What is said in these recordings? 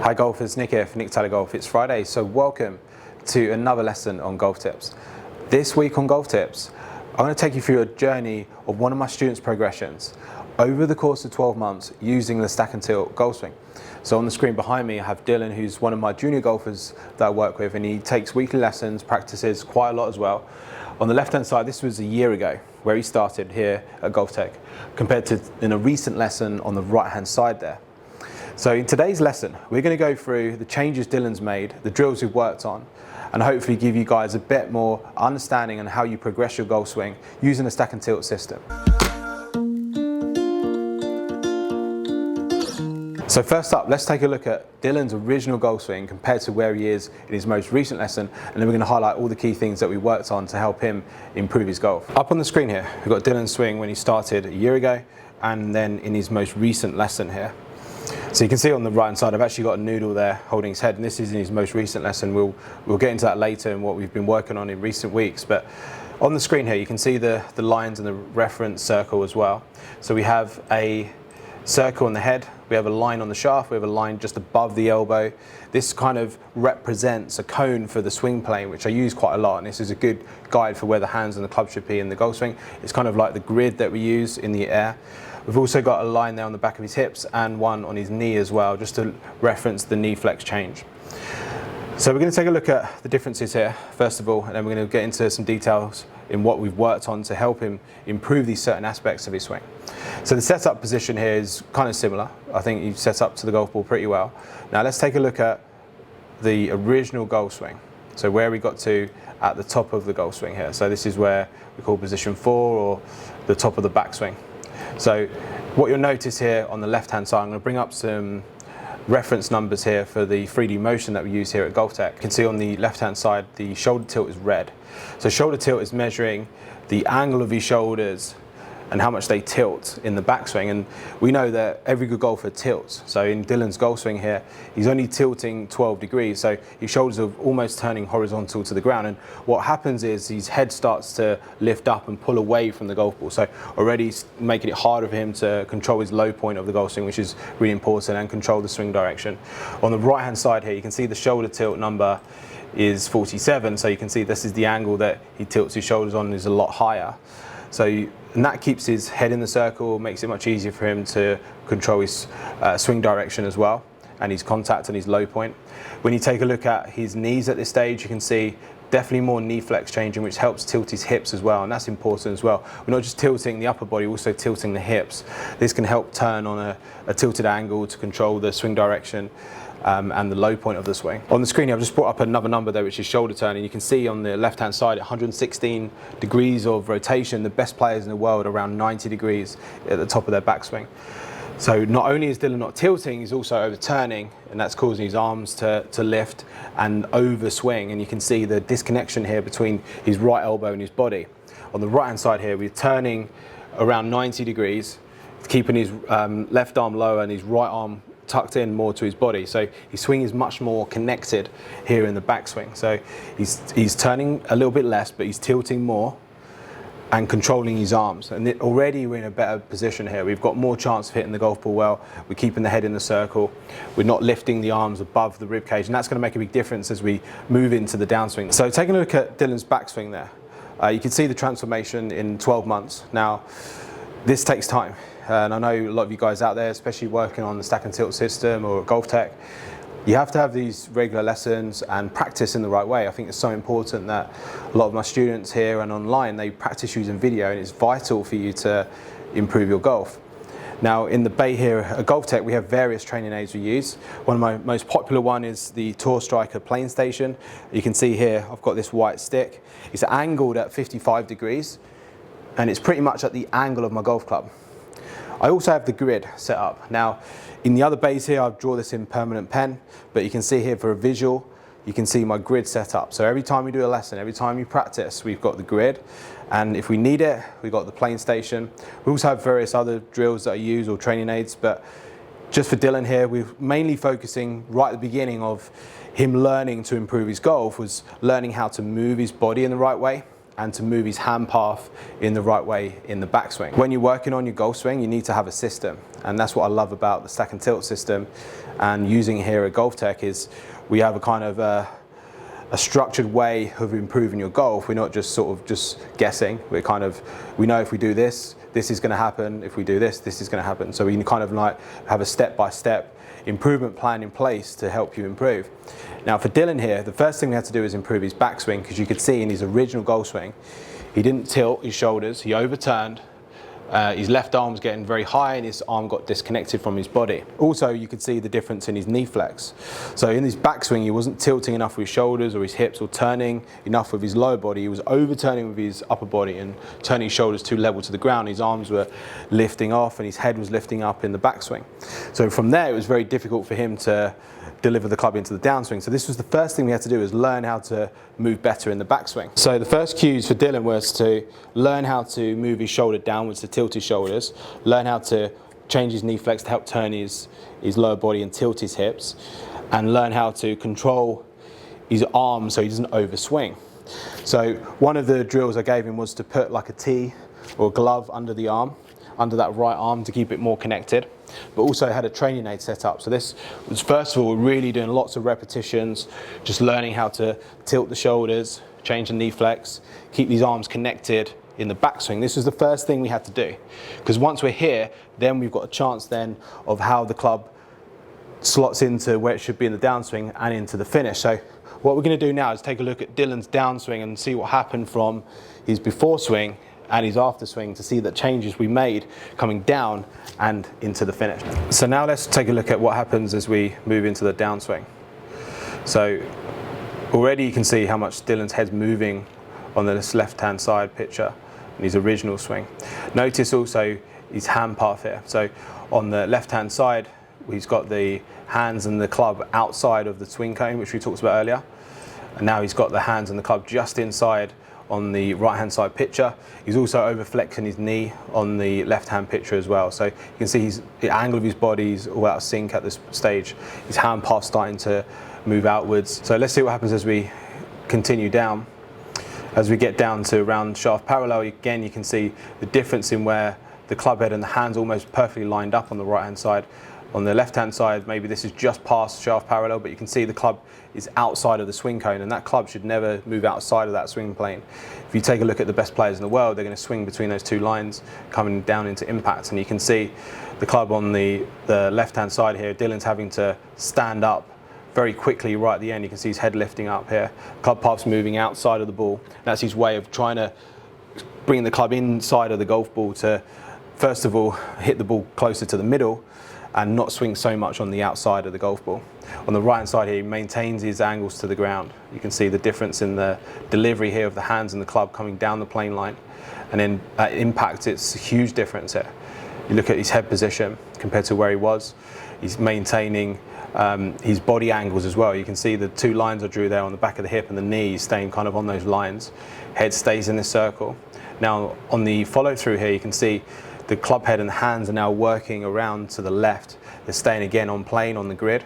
Hi golfers, Nick here for Nick Tyler Golf. It's Friday, so welcome to another lesson on golf tips. This week on golf tips, I'm going to take you through a journey of one of my students' progressions over the course of 12 months using the stack and tilt golf swing. So on the screen behind me I have Dylan, who's one of my junior golfers that I work with, and he takes weekly lessons, practices quite a lot as well. On the left hand side, this was a year ago where he started here at Golftec, compared to in a recent lesson on the right hand side there. So in today's lesson, we're going to go through the changes Dylan's made, the drills we've worked on, and hopefully give you guys a bit more understanding on how you progress your golf swing using the stack and tilt system. So first up, let's take a look at Dylan's original golf swing compared to where he is in his most recent lesson, and then we're going to highlight all the key things that we worked on to help him improve his golf. Up on the screen here, we've got Dylan's swing when he started a year ago, and then in his most recent lesson here. So you can see on the right hand side, I've actually got a noodle there holding his head, and this is in his most recent lesson. We'll get into that later and what we've been working on in recent weeks. But on the screen here, you can see the lines and the reference circle as well. So we have a circle on the head, we have a line on the shaft, we have a line just above the elbow. This kind of represents a cone for the swing plane, which I use quite a lot, and this is a good guide for where the hands and the club should be in the golf swing. It's kind of like the grid that we use in the air. We've also got a line there on the back of his hips and one on his knee as well, just to reference the knee flex change. So we're going to take a look at the differences here, first of all, and then we're going to get into some details in what we've worked on to help him improve these certain aspects of his swing. So the setup position here is kind of similar. I think you've set up to the golf ball pretty well. Now let's take a look at the original golf swing. So where we got to at the top of the golf swing here. So this is where we call position 4, or the top of the backswing. So what you'll notice here on the left hand side, I'm going to bring up some reference numbers here for the 3D motion that we use here at Golftec. You can see on the left hand side the shoulder tilt is red. So shoulder tilt is measuring the angle of his shoulders and how much they tilt in the backswing, and we know that every good golfer tilts. So in Dylan's golf swing here, he's only tilting 12 degrees, so his shoulders are almost turning horizontal to the ground, and what happens is his head starts to lift up and pull away from the golf ball, so already making it harder for him to control his low point of the golf swing, which is really important, and control the swing direction. On the right hand side here, you can see the shoulder tilt number is 47, so you can see this is the angle that he tilts his shoulders on is a lot higher. And that keeps his head in the circle, makes it much easier for him to control his swing direction as well, and his contact and his low point. When you take a look at his knees at this stage, you can see definitely more knee flex changing, which helps tilt his hips as well, and that's important as well. We're not just tilting the upper body, we're also tilting the hips. This can help turn on a tilted angle to control the swing direction and the low point of the swing. On the screen here, I've just brought up another number there, which is shoulder turn, and you can see on the left hand side 116 degrees of rotation. The best players in the world are around 90 degrees at the top of their backswing. So not only is Dylan not tilting, he's also overturning, and that's causing his arms to lift and overswing, and you can see the disconnection here between his right elbow and his body. On the right hand side here, we're turning around 90 degrees, keeping his left arm lower and his right arm tucked in more to his body, so his swing is much more connected here in the backswing. So he's turning a little bit less, but he's tilting more and controlling his arms, and already we're in a better position here. We've got more chance of hitting the golf ball well, we're keeping the head in the circle, we're not lifting the arms above the rib cage, and that's going to make a big difference as we move into the downswing. So taking a look at Dylan's backswing there, you can see the transformation in 12 months. Now this takes time. And I know a lot of you guys out there, especially working on the stack and tilt system or Golftec, you have to have these regular lessons and practice in the right way. I think it's so important that a lot of my students here and online, they practice using video, and it's vital for you to improve your golf. Now in the bay here at Golftec, we have various training aids we use. One of my most popular one is the Tour Striker plane station. You can see here I've got this white stick. It's angled at 55 degrees, and it's pretty much at the angle of my golf club. I also have the grid set up. Now, in the other bays here, I've drawn this in permanent pen, but you can see here for a visual, you can see my grid set up. So every time we do a lesson, every time you practice, we've got the grid, and if we need it, we've got the plane station. We also have various other drills that I use or training aids, but just for Dylan here, we're mainly focusing right at the beginning of him learning to improve his golf, was learning how to move his body in the right way and to move his hand path in the right way in the backswing. When you're working on your golf swing, you need to have a system, and that's what I love about the stack and tilt system and using here at Golftec is we have a kind of a structured way of improving your golf. We're not just sort of just guessing. We know if we do this, this is going to happen. If we do this, this is going to happen. So we can kind of like have a step-by-step improvement plan in place to help you improve. Now for Dylan here, the first thing we had to do is improve his backswing, because you could see in his original golf swing, he didn't tilt his shoulders, he overturned. His left arm was getting very high and his arm got disconnected from his body. Also, you could see the difference in his knee flex. So in his backswing, he wasn't tilting enough with his shoulders or his hips or turning enough with his lower body. He was overturning with his upper body and turning his shoulders too level to the ground. His arms were lifting off and his head was lifting up in the backswing. So from there, it was very difficult for him to deliver the club into the downswing. So this was the first thing we had to do, is learn how to move better in the backswing. So the first cues for Dylan was to learn how to move his shoulder downwards to tilt his shoulders, learn how to change his knee flex to help turn his lower body and tilt his hips, and learn how to control his arm so he doesn't overswing. So one of the drills I gave him was to put like a tee or a glove under the arm, under that right arm, to keep it more connected, but also had a training aid set up. So this was, first of all, really doing lots of repetitions, just learning how to tilt the shoulders, change the knee flex, keep these arms connected in the backswing. This was the first thing we had to do, because once we're here, then we've got a chance then of how the club slots into where it should be in the downswing and into the finish. So what we're going to do now is take a look at Dylan's downswing and see what happened from his before swing and his after swing, to see the changes we made coming down and into the finish. So now let's take a look at what happens as we move into the downswing. So already you can see how much Dylan's head's moving on this left-hand side picture in his original swing. Notice also his hand path here. So on the left-hand side, he's got the hands and the club outside of the swing cone, which we talked about earlier. And now he's got the hands and the club just inside on the right-hand side picture. He's also over flexing his knee on the left-hand picture as well. So you can see the angle of his body is all out of sync at this stage. His hand path starting to move outwards. So let's see what happens as we continue down. As we get down to around shaft parallel, again you can see the difference in where the club head and the hands almost perfectly lined up on the right-hand side. On the left-hand side, maybe this is just past shaft parallel, but you can see the club is outside of the swing cone, and that club should never move outside of that swing plane. If you take a look at the best players in the world, they're going to swing between those two lines, coming down into impact, and you can see the club on the left-hand side here. Dylan's having to stand up very quickly right at the end. You can see his head lifting up here. Club path's moving outside of the ball. That's his way of trying to bring the club inside of the golf ball to, first of all, hit the ball closer to the middle and not swing so much on the outside of the golf ball. On the right hand side here, he maintains his angles to the ground. You can see the difference in the delivery here of the hands and the club coming down the plane line. And then at impact, it's a huge difference here. You look at his head position compared to where he was. He's maintaining his body angles as well. You can see the two lines I drew there on the back of the hip and the knee staying kind of on those lines. Head stays in this circle. Now on the follow through here, you can see the club head and the hands are now working around to the left. They're staying again on plane on the grid.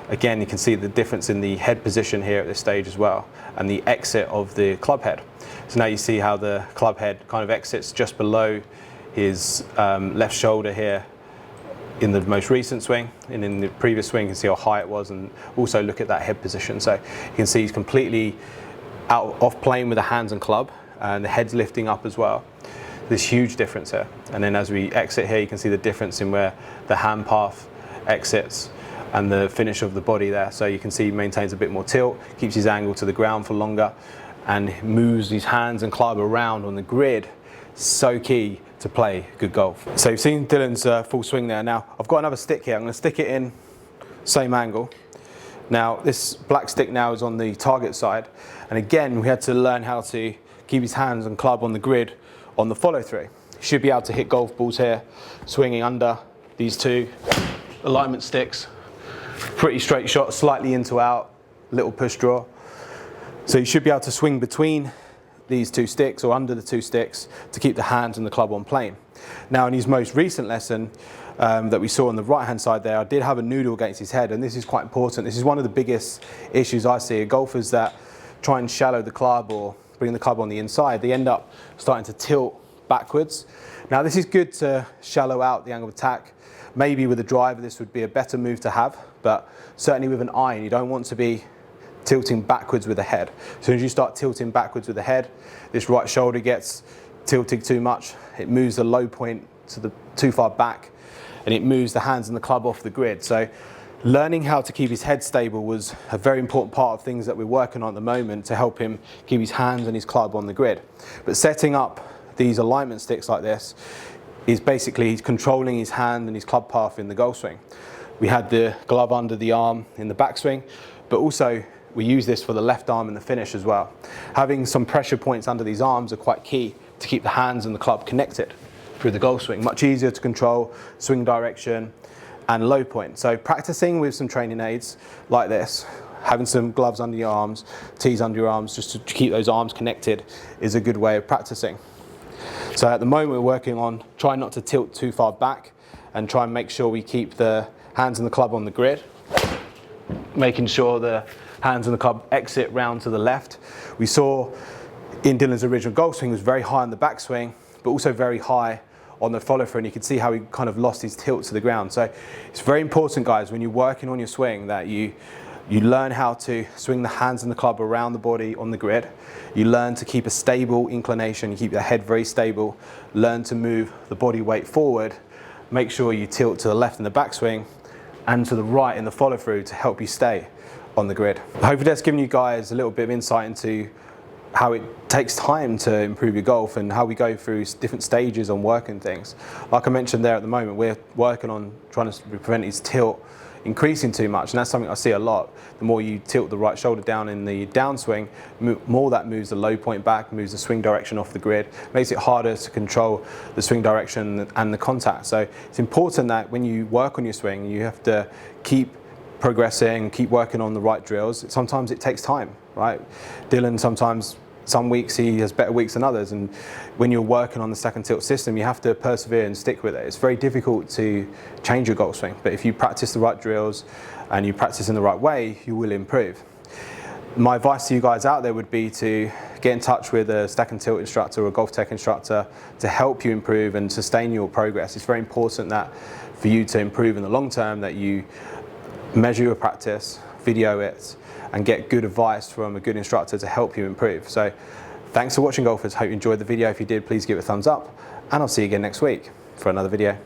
Again, you can see the difference in the head position here at this stage as well, and the exit of the club head. So now you see how the club head kind of exits just below his left shoulder here in the most recent swing, and in the previous swing you can see how high it was, and also look at that head position. So you can see he's completely off plane with the hands and club, and the head's lifting up as well. There's huge difference here. And then as we exit here, you can see the difference in where the hand path exits and the finish of the body there. So you can see he maintains a bit more tilt, keeps his angle to the ground for longer, and moves his hands and club around on the grid. So key to play good golf. So you've seen Dylan's full swing there. Now I've got another stick here. I'm going to stick it in same angle. Now this black stick now is on the target side, and again we had to learn how to keep his hands and club on the grid on the follow through. Should be able to hit golf balls here, swinging under these two alignment sticks. Pretty straight shot, slightly into out, little push draw. So you should be able to swing between these two sticks or under the two sticks to keep the hands and the club on plane. Now in his most recent lesson that we saw on the right hand side there, I did have a noodle against his head, and this is quite important. This is one of the biggest issues I see. Golfers that try and shallow the club or bringing the club on the inside, they end up starting to tilt backwards. Now this is good to shallow out the angle of attack. Maybe with a driver this would be a better move to have, but certainly with an iron you don't want to be tilting backwards with the head. As soon as you start tilting backwards with the head, this right shoulder gets tilted too much. It moves the low point too far back, and it moves the hands and the club off the grid. So learning how to keep his head stable was a very important part of things that we're working on at the moment to help him keep his hands and his club on the grid. But setting up these alignment sticks like this is basically controlling his hand and his club path in the golf swing. We had the glove under the arm in the backswing, but also we use this for the left arm in the finish as well. Having some pressure points under these arms are quite key to keep the hands and the club connected through the golf swing. Much easier to control swing direction and low point. So practicing with some training aids like this, having some gloves under your arms, tees under your arms, just to keep those arms connected is a good way of practicing. So at the moment we're working on trying not to tilt too far back and try and make sure we keep the hands and the club on the grid, making sure the hands and the club exit round to the left. We saw in Dylan's original golf swing was very high on the backswing, but also very high on the follow through, and you could see how he kind of lost his tilt to the ground. So it's very important, guys, when you're working on your swing that you learn how to swing the hands and the club around the body on the grid. You learn to keep a stable inclination, you keep the head very stable, learn to move the body weight forward, make sure you tilt to the left in the backswing and to the right in the follow through to help you stay on the grid. Hopefully that's given you guys a little bit of insight into how it takes time to improve your golf and how we go through different stages on working things. Like I mentioned there, at the moment we're working on trying to prevent his tilt increasing too much, and that's something I see a lot. The more you tilt the right shoulder down in the downswing, more that moves the low point back, moves the swing direction off the grid, makes it harder to control the swing direction and the contact. So it's important that when you work on your swing, you have to keep progressing, keep working on the right drills. Sometimes it takes time, right? Dylan, sometimes some weeks he has better weeks than others, and when you're working on the second tilt system you have to persevere and stick with it. It's very difficult to change your golf swing, but if you practice the right drills and you practice in the right way, you will improve. My advice to you guys out there would be to get in touch with a stack and tilt instructor or a Golftec instructor to help you improve and sustain your progress. It's very important that for you to improve in the long term that you measure your practice, video it, and get good advice from a good instructor to help you improve. So thanks for watching, golfers. Hope you enjoyed the video. If you did, please give it a thumbs up, and I'll see you again next week for another video.